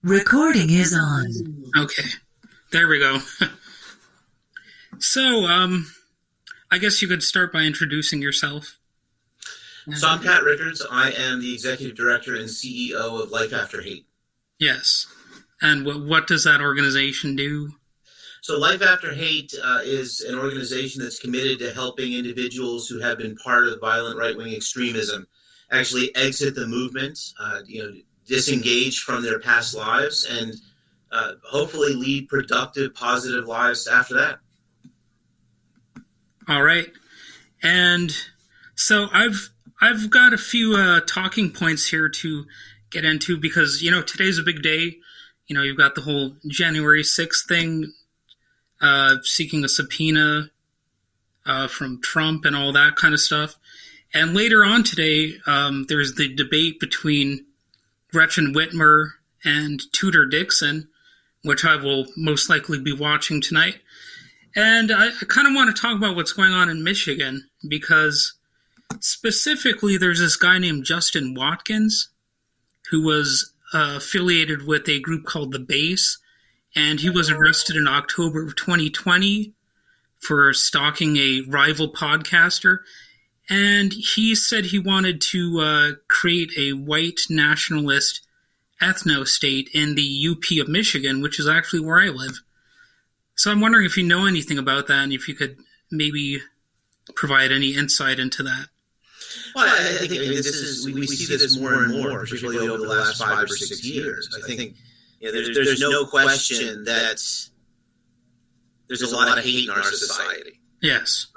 Recording is on. Okay, there we go. So, I guess you could start by introducing yourself. So I'm Pat Riccards. I am the Executive Director and CEO of Life After Hate. Yes. And what does that organization do? So Life After Hate is an organization that's committed to helping individuals who have been part of violent right-wing extremism actually exit the movement, disengage from their past lives, and hopefully lead productive, positive lives after that. All right. And so I've got a few talking points here to get into because, today's a big day. You've got the whole January 6th thing, seeking a subpoena from Trump and all that kind of stuff. And later on today, there's the debate between Gretchen Whitmer and Tudor Dixon, which I will most likely be watching tonight. And I kind of want to talk about what's going on in Michigan because specifically there's this guy named Justin Watkins who was affiliated with a group called The Base, and he was arrested in October of 2020 for stalking a rival podcaster. And he said he wanted to create a white nationalist ethno-state in the UP of Michigan, which is actually where I live. So I'm wondering if you know anything about that and if you could maybe provide any insight into that. Well, I think we see this more and more, particularly over the last 5 or 6 years. I think there's no question that there's a lot of hate in our society. Yes.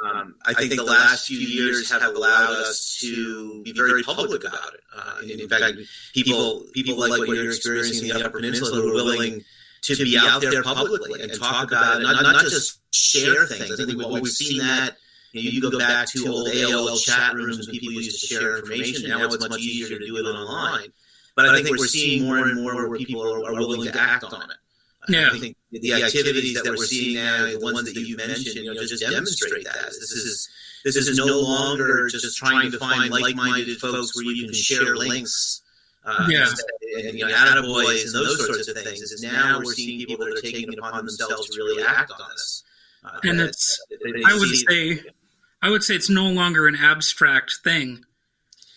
I think the last few years have allowed us to be very public about it. In fact, people like what you're experiencing in the Upper Peninsula who are willing to be out there publicly and talk about it, not just share things. I think we've seen that. You go back to old AOL chat rooms when people used to share information. Now it's much easier to do it online. But I think we're seeing more and more where people are willing to act on it. Yeah. I think the activities that we're seeing now, the ones that you mentioned, just demonstrate that. This is no longer just trying to find like-minded folks where you can share links. And attaboys and those sorts of things. Is now we're seeing people that are taking it upon themselves to really act on this. And I would say it's no longer an abstract thing.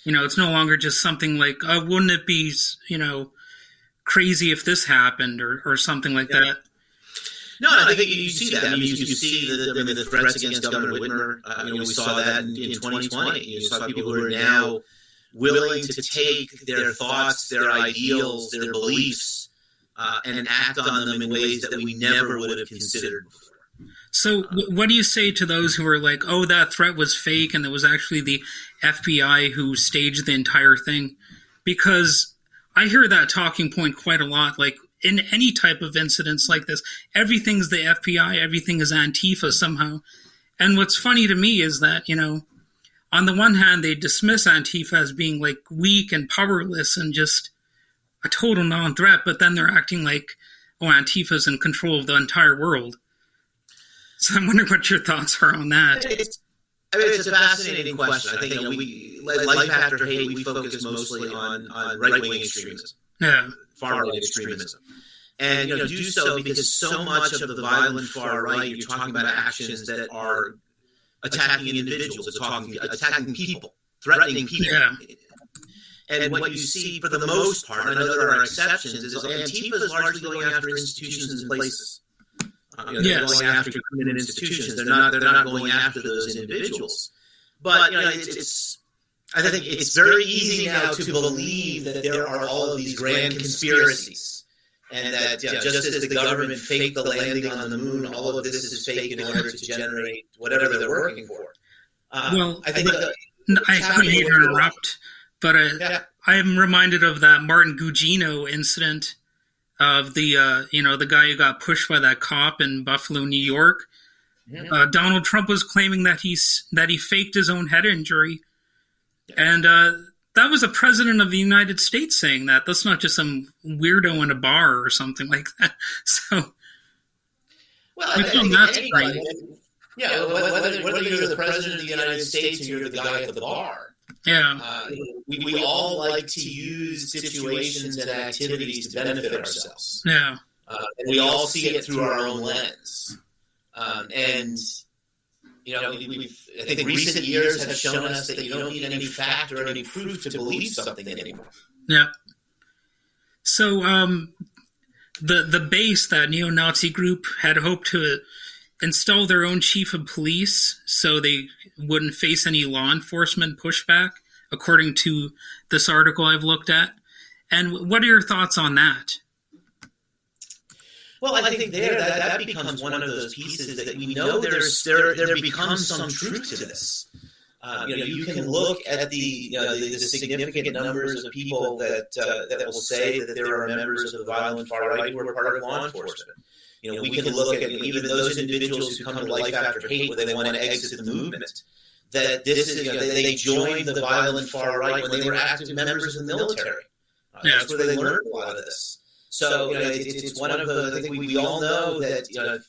It's no longer just something like, wouldn't it be, crazy if this happened or something like that. No, I think you see that. I mean, you see the threats against Governor Whitmer. We saw that in 2020. You saw people who are now willing to take their thoughts, their ideals, their beliefs, and act on them in ways that we never would have considered before. So what do you say to those who are like, oh, that threat was fake and it was actually the FBI who staged the entire thing? Because I hear that talking point quite a lot. Like in any type of incidents like this, everything's the FBI, everything is Antifa somehow. And what's funny to me is that, on the one hand, they dismiss Antifa as being like weak and powerless and just a total non-threat, but then they're acting like, oh, Antifa's in control of the entire world. So I'm wondering what your thoughts are on that. It's a fascinating question. I think we, Life After Hate, we focus mostly on right-wing extremism, far-right extremism. And do so because so much of the violent far right, you're talking about actions that are attacking individuals, attacking people, threatening people. Yeah. And what you see, for the most part, I know there are exceptions, is Antifa is largely going after institutions and places. They're going after criminal institutions. They're not going after those individuals. But I think it's very easy now to believe that there are all of these grand conspiracies, and that just as the government faked the landing on the moon, all of this is fake in order to generate whatever they're working for. Well, I couldn't even interrupt, but I am reminded of that Martin Gugino incident of the guy who got pushed by that cop in Buffalo, New York. Donald Trump was claiming that he faked his own head injury, and that was a president of the United States saying that. That's not just some weirdo in a bar or something like that. So, I think that's right. Yeah, whether you're the president of the United States or you're the guy at the bar, Yeah. We all like to use situations and activities to benefit ourselves. Yeah. And we all see it through our own lens. And I think recent years have shown us that you don't need any fact or any proof to believe something anymore. Yeah. So the base, that neo-Nazi group, had hoped to install their own chief of police so they wouldn't face any law enforcement pushback, according to this article I've looked at. And what are your thoughts on that? Well, I think that becomes one of those pieces that we know there becomes some truth to this. You can look at the significant numbers of people that will say that there are members of the violent far right who are part of law enforcement. We can look at even those individuals who come to life after hate, where they want to exit the movement. That this is they joined the violent far right when they were active members of the military. That's where they learned a lot of this. So it's one of the. I think we all know that if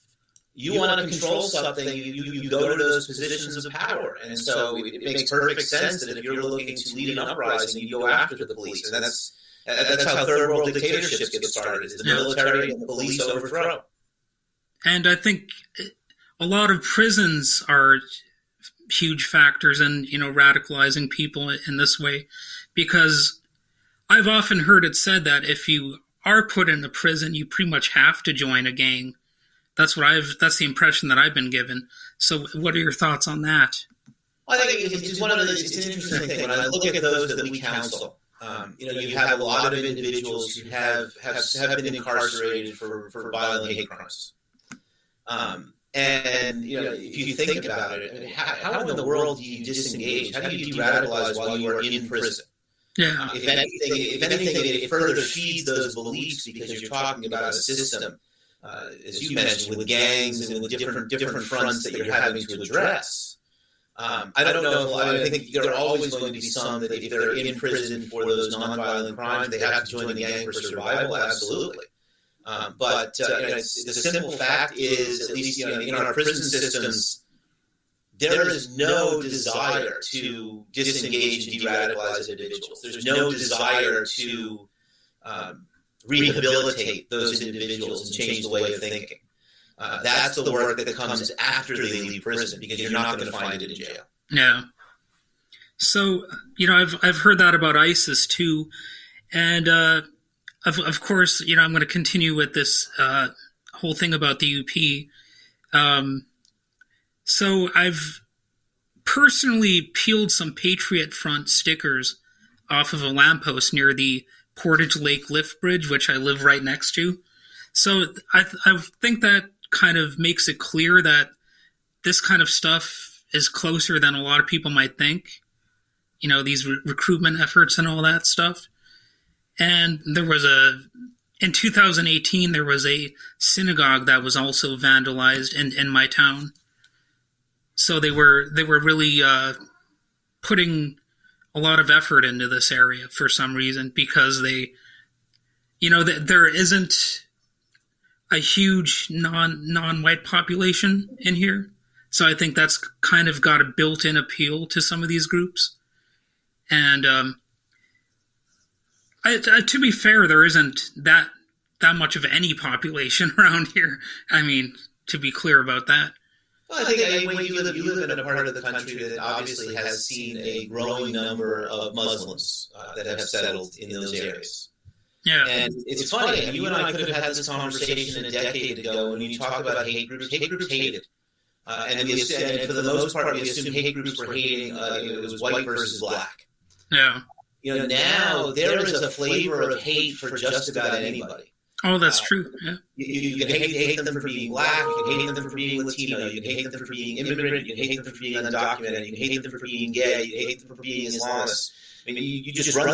you want to control something, you go to those positions of power, and so it makes perfect sense that if you're looking to lead an uprising, you go after the police, and that's how third world dictatorships get started: is the military and the police overthrow. And I think a lot of prisons are huge factors in radicalizing people in this way, because I've often heard it said that if you are put in a prison, you pretty much have to join a gang. That's the impression that I've been given. So what are your thoughts on that? Well, I think it's an interesting thing. When I look at those that we counsel, you have a lot of individuals who have been incarcerated for violent hate crimes. And if you think about it, how in the world do you disengage? How do you de-radicalize while you are in prison? Yeah. If anything, it further feeds those beliefs, because you're talking about a system, as you mentioned, with gangs and with different fronts that you're having to address. I don't know. I think there are always going to be some that if they're in prison for those nonviolent crimes, they have to join the gang for survival. Absolutely. But the simple fact is, at least in our prison systems, there is no desire to disengage and de-radicalize individuals. There's no desire to rehabilitate those individuals and change the way of thinking. That's the work that comes after they leave prison, because you're not going to find it in jail. Yeah. So, I've heard that about ISIS too. And of course, I'm going to continue with this whole thing about the UP. So I've personally peeled some Patriot Front stickers off of a lamppost near the Portage Lake lift bridge, which I live right next to. So I think that kind of makes it clear that this kind of stuff is closer than a lot of people might think. These recruitment efforts and all that stuff. And in 2018, there was a synagogue that was also vandalized in my town. So they were really putting a lot of effort into this area for some reason, because there isn't a huge non-white population in here. So I think that's kind of got a built-in appeal to some of these groups. And to be fair, there isn't that much of any population around here. I mean, to be clear about that. Well, I think when you live in a part of the country that obviously has seen a growing number of Muslims that have settled in those areas. Yeah. And it's funny, you and I could have had this conversation a decade ago when you talk about hate groups. Hate groups hated. And for the most part, we assumed hate groups were hating, it was white versus black. Yeah. Now there is a flavor of hate for just about anybody. Oh, that's true. Yeah. You can hate them for being black. You can hate them for being Latino. You can hate them for being immigrant. You can hate them for being undocumented. You can hate them for being gay. You can hate them for being Islamist. I mean, you just run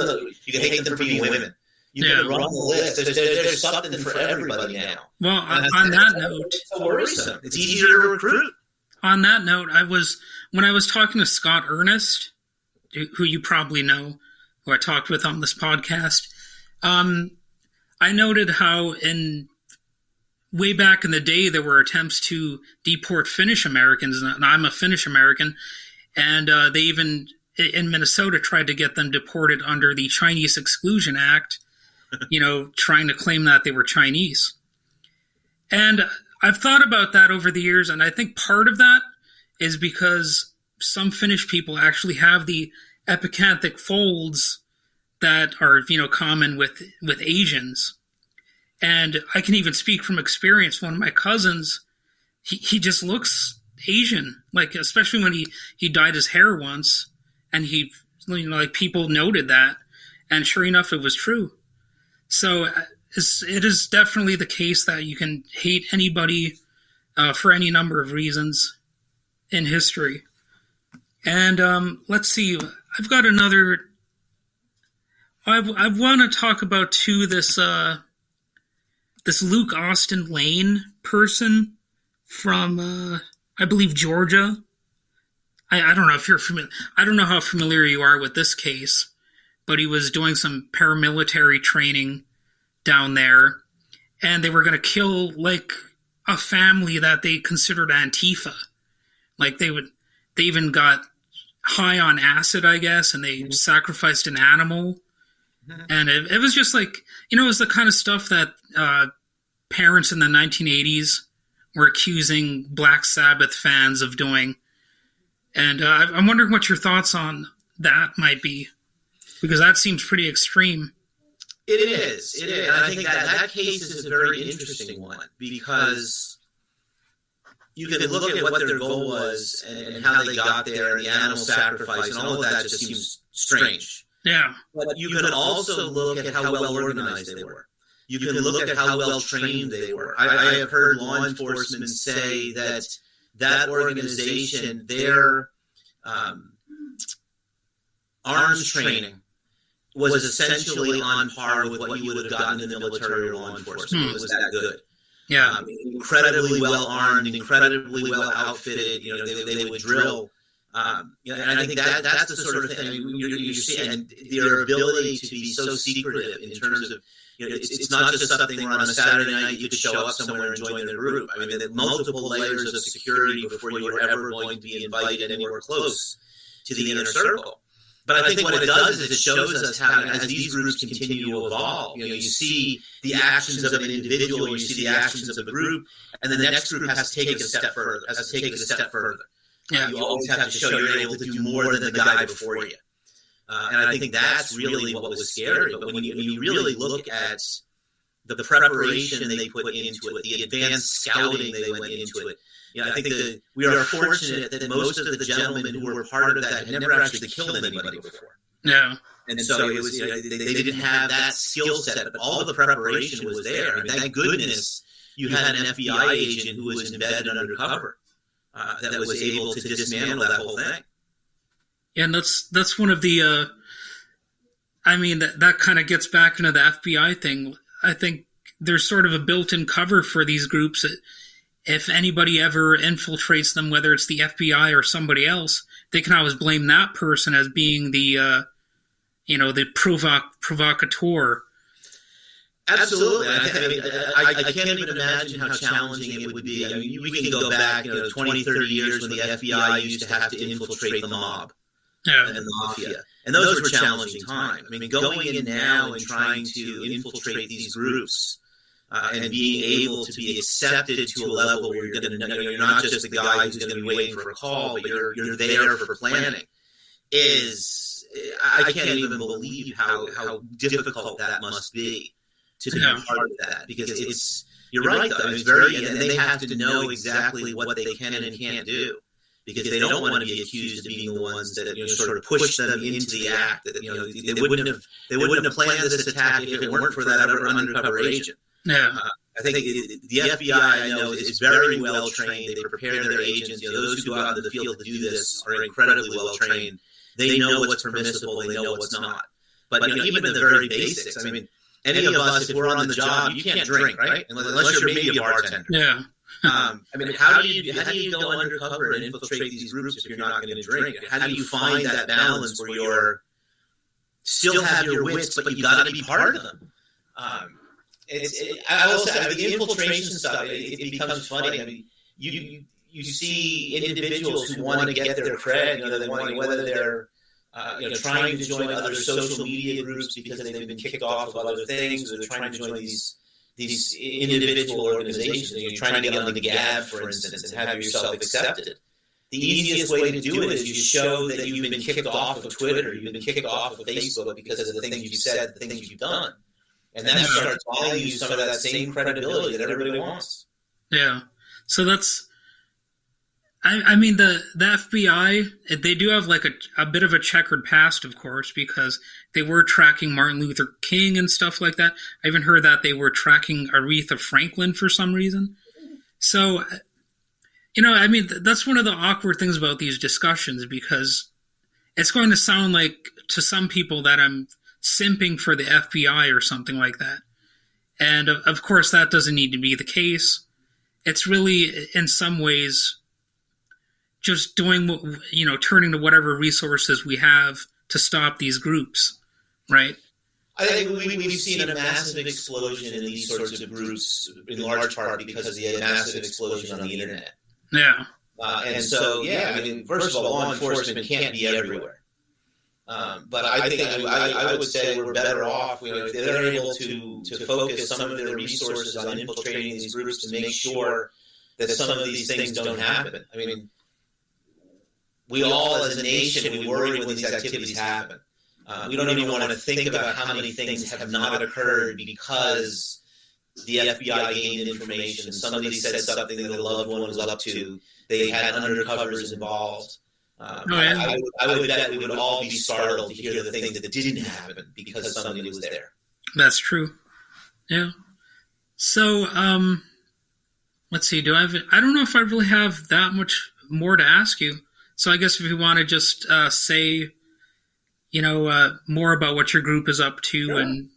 you can hate them for being women. You can run the list. There's something for everybody now. Well, on that note, it's so worrisome. It's easier to recruit. On that note, when I was talking to Scott Ernest, who you probably know, who I talked with on this podcast, I noted how way back in the day, there were attempts to deport Finnish Americans, and I'm a Finnish American, and they even in Minnesota tried to get them deported under the Chinese Exclusion Act, trying to claim that they were Chinese. And I've thought about that over the years, and I think part of that is because some Finnish people actually have the epicanthic folds that are, common with Asians. And I can even speak from experience. One of my cousins, he just looks Asian, like especially when he dyed his hair once, and people noted that, and sure enough, it was true. So it is definitely the case that you can hate anybody for any number of reasons in history. And let's see, I've got another. I want to talk about too this Luke Austin Lane person from I believe Georgia. I don't know if you're familiar. I don't know how familiar you are with this case, but he was doing some paramilitary training down there, and they were going to kill like a family that they considered Antifa. Like they even got high on acid, I guess, and they sacrificed an animal. And it was just like, it was the kind of stuff that parents in the 1980s were accusing Black Sabbath fans of doing. And I'm wondering what your thoughts on that might be, because that seems pretty extreme. It is. And I think that case is a very interesting one, because you can look at what their goal was and how they got there, and the animal sacrifice, and all of that just seems strange. Yeah. But you can also look at how well organized they were. You can look at how well trained they were. I have heard law enforcement say that organization, their arms training was essentially on par with what you would have gotten in the military or law enforcement. It was that good. Yeah. Incredibly well armed, incredibly well outfitted. They would drill. And I think that's the sort of thing you see, and their ability to be so secretive in terms of, it's not just something where on a Saturday night you could show up somewhere and join their group. I mean, multiple layers of security before you were ever going to be invited anywhere close to the inner circle. But I think what it does is it shows us how, as these groups continue to evolve, you see the actions of an individual, you see the actions of a group, and the next group has to take it a step further, Yeah. You always have to show you're able to do more than the guy before you. And I think that's really what was scary. But when you really look at the preparation they put into it, the advanced scouting they went into it, I think that we are fortunate that most of the gentlemen who were part of that had never actually killed anybody before. Yeah. And so it was, they didn't have that skill set, but all the preparation was there. And thank goodness you had an FBI agent who was embedded undercover that was able to dismantle that whole thing. And that's one of the, that kind of gets back into the FBI thing. I think there's sort of a built-in cover for these groups. If anybody ever infiltrates them, whether it's the FBI or somebody else, they can always blame that person as being the, the provocateur. Absolutely. I can't even imagine how challenging it would be. I mean, we can go back 20, 30 years when the FBI used to have to infiltrate the mob and the mafia. And those were challenging times. I mean, going in now and trying to infiltrate these groups and being able to be accepted to a level where you're not just the guy who's going to be waiting for a call, but you're there for planning is, I can't even believe how difficult that must be to be part of that, because you're right though, it's and they have to know exactly what they can and can't do, because they don't want to be accused of being the ones that sort of push them into the act. That they wouldn't have planned this attack if it weren't for that undercover agent. Yeah. I think the FBI, I know, is very well trained. They prepare their agents. Those who go out in the field to do this are incredibly well trained. They know what's permissible. They know what's not. But even the very basics. I mean, any of us, if we're on the job, you can't drink, right? Unless you're maybe a bartender. Yeah. I mean, how do you go undercover and infiltrate these groups if you're not going to drink? How do you find that balance where you're still have your wits, but you got to be part of them? I will say, the infiltration stuff, it becomes funny. I mean, you see individuals who want to get their cred, they want, whether they're trying to join other social media groups because they've been kicked off of other things, or they're trying to join these individual organizations. You're trying to get on the Gab, for instance, and have yourself accepted. The easiest way to do it is you show that you've been kicked off of Twitter, you've been kicked off of Facebook because of the things you've said, the things you've done. And that starts buying you some of that same credibility that everybody wants. Yeah. So that's, I mean, the FBI, they do have like a bit of a checkered past, of course, because they were tracking Martin Luther King and stuff like that. I even heard that they were tracking Aretha Franklin for some reason. So, I mean, that's one of the awkward things about these discussions, because it's going to sound like to some people that I'm simping for the FBI or something like that. And of course, that doesn't need to be the case. It's really, in some ways, just doing, turning to whatever resources we have to stop these groups, right? I think we've seen a massive explosion in these sorts of groups, in large part because of the massive explosion on the internet. Yeah. And so, I mean, first of all, law enforcement can't be everywhere. But I think I would say we're better off if they're able to focus some of their resources on infiltrating these groups to make sure that some of these things don't happen. I mean, we all as a nation, we worry when these activities happen. We don't even want to think about how many things have not occurred because the FBI gained information. Somebody said something that a loved one was up to. They had undercovers involved. I would bet we would all be startled to hear the things that didn't happen because somebody was there. That's true. Yeah. So, let's see. I don't know if I really have that much more to ask you. So I guess if you want to just say, more about what your group is up to, sure, and,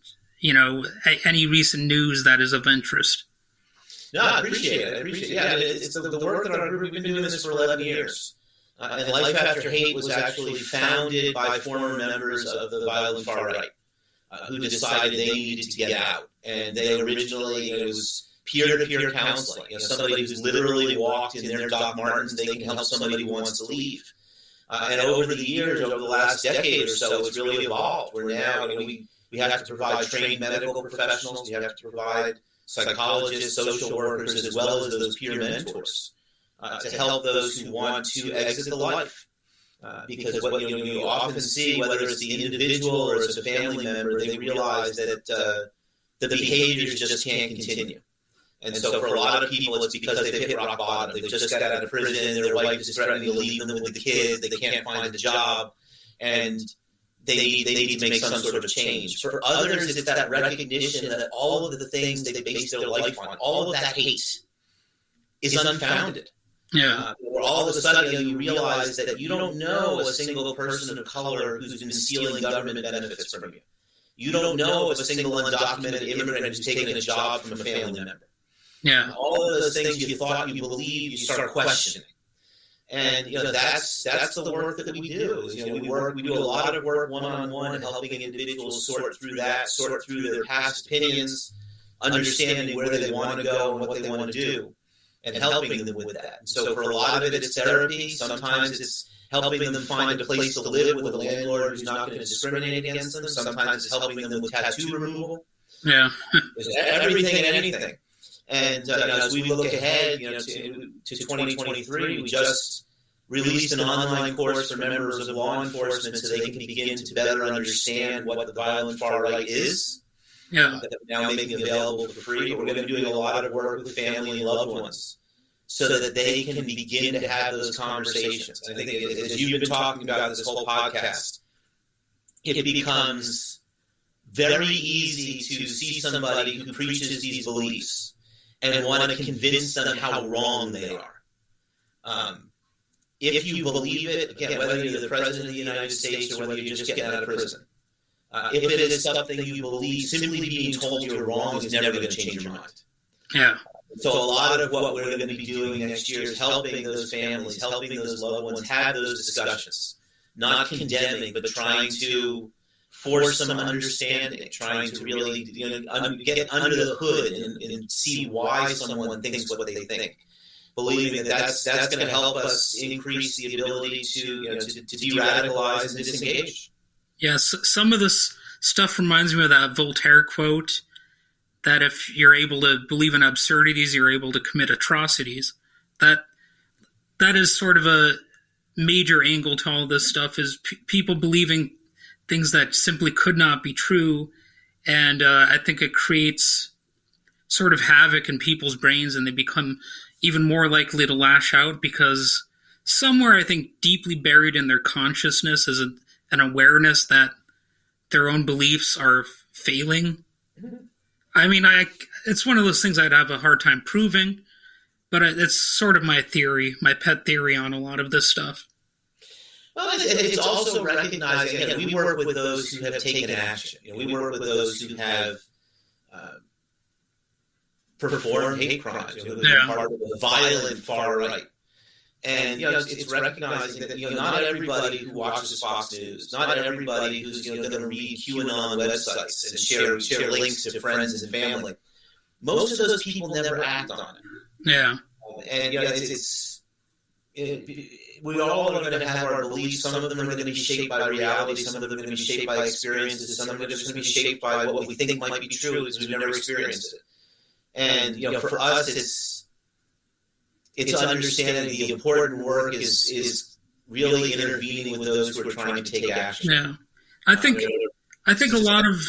any recent news that is of interest. No, I appreciate it. Yeah, it's the work that our group, we've been doing this for 11 years. And Life After Hate was actually founded by former members of the violent far right who decided they needed to get out. And they originally, it was peer-to-peer counseling. Somebody who's literally walked in their Doc Martens, they can help somebody who wants to leave. And over the years, over the last decade or so, it's really evolved. We're now, we have to provide trained medical professionals. We have to provide psychologists, social workers, as well as those peer mentors to help those who want to exit the life. Because what you often see, whether it's the individual or it's a family member, they realize that the behaviors just can't continue. And so for a lot of people, it's because they've hit rock bottom. They've just got out of prison. Their wife is threatening to leave them with the kids. They can't find a job. And they need to make some sort of change. For others, it's that recognition that all of the things they base their life on, all of that hate is unfounded. Yeah. Where all of a sudden you realize that you don't know a single person of color who's been stealing government benefits from you. You don't know of a single undocumented immigrant who's taken a job from a family member. Yeah. All of those things you thought you believed, you start questioning. And that's the work that we do. We do a lot of work one-on-one, helping individuals sort through their past opinions, understanding where they want to go and what they want to do, and helping them with that. And so for a lot of it, it's therapy. Sometimes it's helping them find a place to live with a landlord who's not going to discriminate against them. Sometimes it's helping them with tattoo removal. Yeah. Everything and anything. And as we look ahead, to 2023, we just released an online course for members of law enforcement so they can begin to better understand what the violent far right is. Yeah. Now making available for free. We're going to be doing a lot of work with family and loved ones so that they can begin to have those conversations. I think as you've been talking about this whole podcast, it becomes very easy to see somebody who preaches these beliefs and want to convince them how wrong they are. If you believe it, again, whether you're the President of the United States or whether you're just getting out of prison, if it is something you believe, simply being told you're wrong is never going to change your mind. Yeah. So a lot of what we're going to be doing next year is helping those families, helping those loved ones have those discussions, not condemning, but trying to force some understanding, trying to really get under the hood and see why someone thinks what they think. believing that that's going to help us increase the ability to de-radicalize and disengage. Yes, some of this stuff reminds me of that Voltaire quote that if you're able to believe in absurdities, you're able to commit atrocities. That is sort of a major angle to all this stuff, is people believing things that simply could not be true. And I think it creates sort of havoc in people's brains, and they become even more likely to lash out because somewhere, I think, deeply buried in their consciousness is an awareness that their own beliefs are failing. I mean, it's one of those things I'd have a hard time proving, but it's sort of my theory, my pet theory on a lot of this stuff. Well, it's also recognizing, again, we work with those who have taken action. We work with those who have performed hate crimes, who have been part of the violent far right. And it's recognizing that not everybody who watches Fox News, not everybody who's going to read QAnon websites and share links to friends and family, most of those people never act on it. Yeah. And we all are going to have our beliefs. Some of them are going to be shaped by reality. Some of them are going to be shaped by experiences. Some of them are just going to be shaped by what we think might be true because we've never experienced it. And for us, it's understanding the important work is really intervening with those who are trying to take action. Yeah, I think a lot of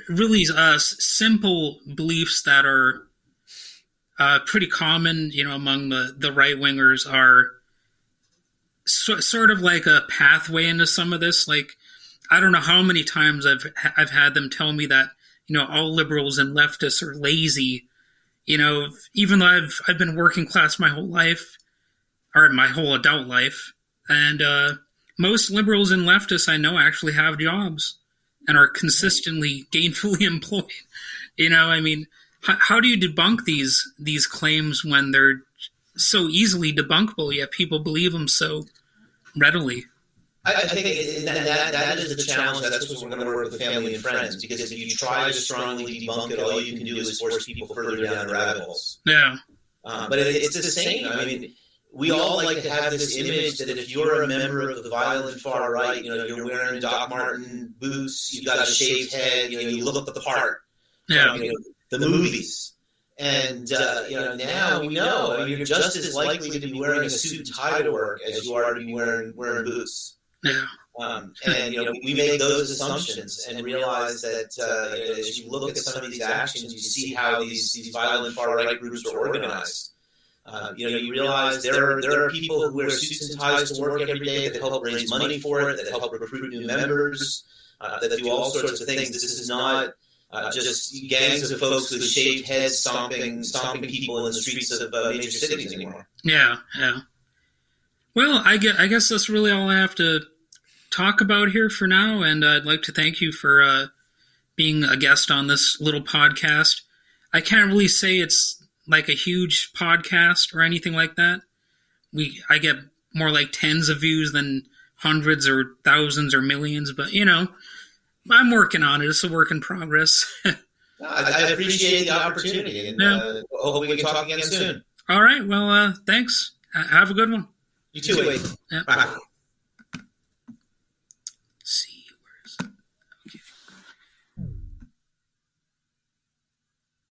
really simple beliefs that are pretty common, among the right wingers are sort of like a pathway into some of this. Like, I don't know how many times I've had them tell me that all liberals and leftists are lazy. Even though I've been working class my whole life, or my whole adult life, and most liberals and leftists I know actually have jobs and are consistently gainfully employed. I mean, how do you debunk these claims when they're so easily debunkable, yet people believe them so readily? I think that is the challenge. That's what we're going to work with family and friends, because if you try to strongly debunk it, all you can do is force people further down the rabbit holes. Yeah. But it's the same. I mean, we all like to have this image that if you're a member of the violent far right, you're wearing Doc Marten boots, you've got a shaved head, you look the part from the movies. And now we know you're just as likely to be wearing a suit and tie to work as you are to be wearing boots. Yeah. And we make those assumptions and realize that as you look at some of these actions, you see how these violent far right groups are organized. You realize there are people who wear suits and ties to work every day that help raise money for it, that help recruit new members, that do all sorts of things. This is not just gangs of folks with shaved heads stomping people in the streets of major cities anymore. Yeah. Well, I guess that's really all I have to talk about here for now, and I'd like to thank you for being a guest on this little podcast. I can't really say it's like a huge podcast or anything like that. I get more like tens of views than hundreds or thousands or millions, but I'm working on it. It's a work in progress. I appreciate the opportunity, and hopefully we can talk again soon. All right. Well, thanks. Have a good one. You too, Wade. Yeah. Bye.